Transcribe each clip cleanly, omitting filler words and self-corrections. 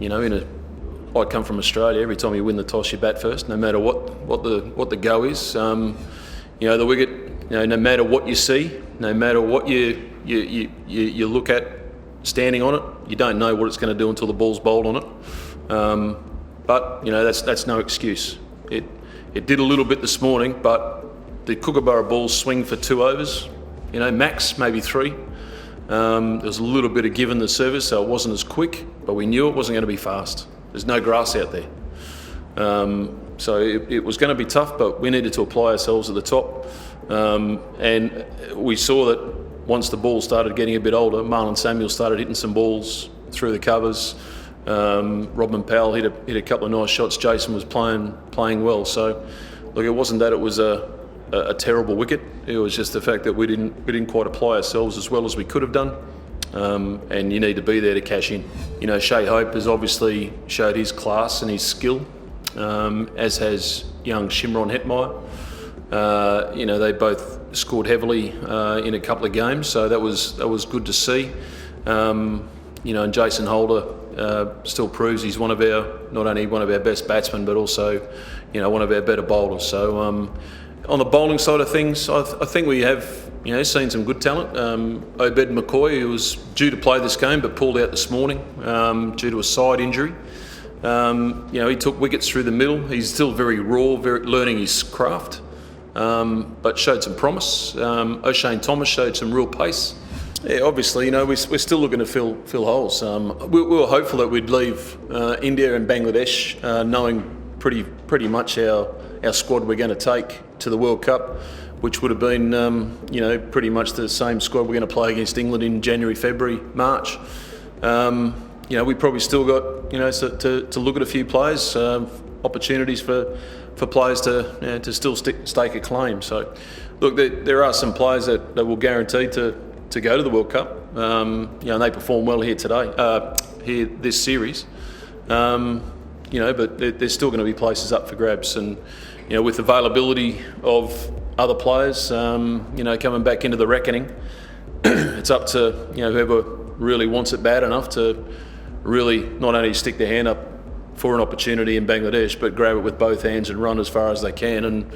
I come from Australia. Every time you win the toss, you bat first, no matter what the go is. The wicket, no matter what you see, no matter what you look at standing on it, you don't know what it's going to do until the ball's bowled on it. But that's no excuse. It did a little bit this morning, but the Kookaburra balls swing for 2 overs, max maybe 3. There was a little bit of give in the service, so it wasn't as quick, but we knew it wasn't going to be fast. There's no grass out there. So it was going to be tough, but we needed to apply ourselves at the top. And we saw that once the ball started getting a bit older, Marlon Samuel started hitting some balls through the covers. Rodman Powell hit a couple of nice shots. Jason was playing well. So, look, it wasn't that it was a terrible wicket. It was just the fact that we didn't quite apply ourselves as well as we could have done. And you need to be there to cash in. Shai Hope has obviously showed his class and his skill, as has young Shimron Hetmeyer. They both scored heavily in a couple of games, so that was good to see. And Jason Holder still proves he's not only one of our best batsmen, but also one of our better bowlers. So on the bowling side of things, I think we have seen some good talent. Obed McCoy, who was due to play this game but pulled out this morning due to a side injury. He took wickets through the middle. He's still very raw, learning his craft, but showed some promise. O'Shane Thomas showed some real pace. Yeah, obviously, we're still looking to fill holes. We were hopeful that we'd leave India and Bangladesh knowing pretty much our squad we're going to take to the World Cup, which would have been, pretty much the same squad we're going to play against England in January, February, March. We probably still got, to look at a few players, opportunities for players to still stake a claim. So, look, there are some players that will guarantee to go to the World Cup. And they perform well here this series. But there's still going to be places up for grabs, and with availability of other players, coming back into the reckoning, it's up to whoever really wants it bad enough to really not only stick their hand up for an opportunity in Bangladesh, but grab it with both hands and run as far as they can, and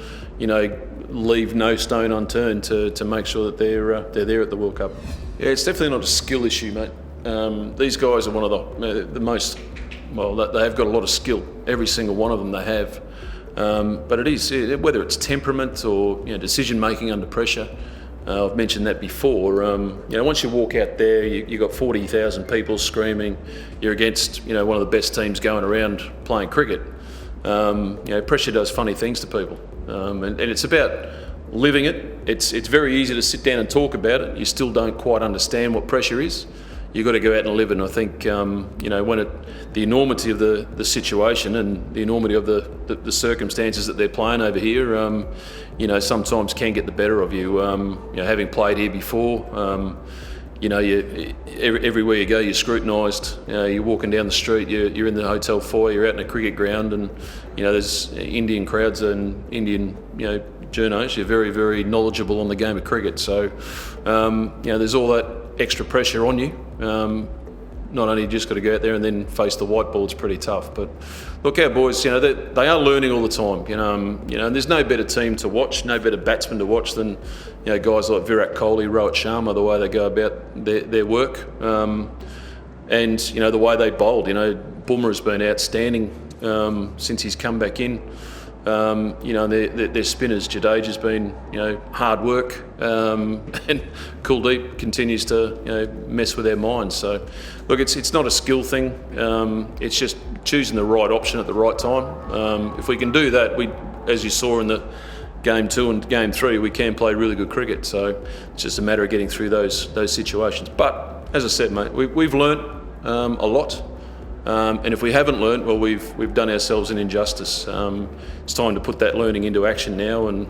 leave no stone unturned to make sure that they're there at the World Cup. Yeah, it's definitely not a skill issue, mate. These guys are one of the most. Well, they have got a lot of skill. Every single one of them they have. But it is, whether it's temperament or decision making under pressure. I've mentioned that before. Once you walk out there, you've got 40,000 people screaming. You're against one of the best teams going around playing cricket. Pressure does funny things to people, and it's about living it. It's very easy to sit down and talk about it. You still don't quite understand what pressure is. You've got to go out and live it. And I think when the enormity of the situation and the enormity of the circumstances that they're playing over here, sometimes can get the better of you. Having played here before, everywhere you go, you're scrutinised. You're walking down the street, you're in the hotel foyer, you're out in a cricket ground, and there's Indian crowds and Indian journos. You're very, very knowledgeable on the game of cricket. So there's all that extra pressure on you. Not only you just got to go out there and then face the white ball, it's pretty tough. But look, our boys, they are learning all the time. And there's no better team to watch, no better batsman to watch than guys like Virat Kohli, Rohit Sharma, the way they go about their work, and the way they bowled. Bumrah has been outstanding since he's come back in. Their spinners, Jadeja's been, hard work, and Kuldeep continues to, mess with their minds. So, look, it's not a skill thing. It's just choosing the right option at the right time. If we can do that, as you saw in the Game 2 and Game 3, we can play really good cricket. So it's just a matter of getting through those situations. But as I said, mate, we've learnt a lot. And if we haven't learnt, well, we've done ourselves an injustice. It's time to put that learning into action now, and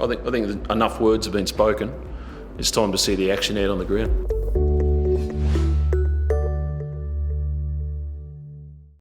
I think enough words have been spoken. It's time to see the action out on the ground.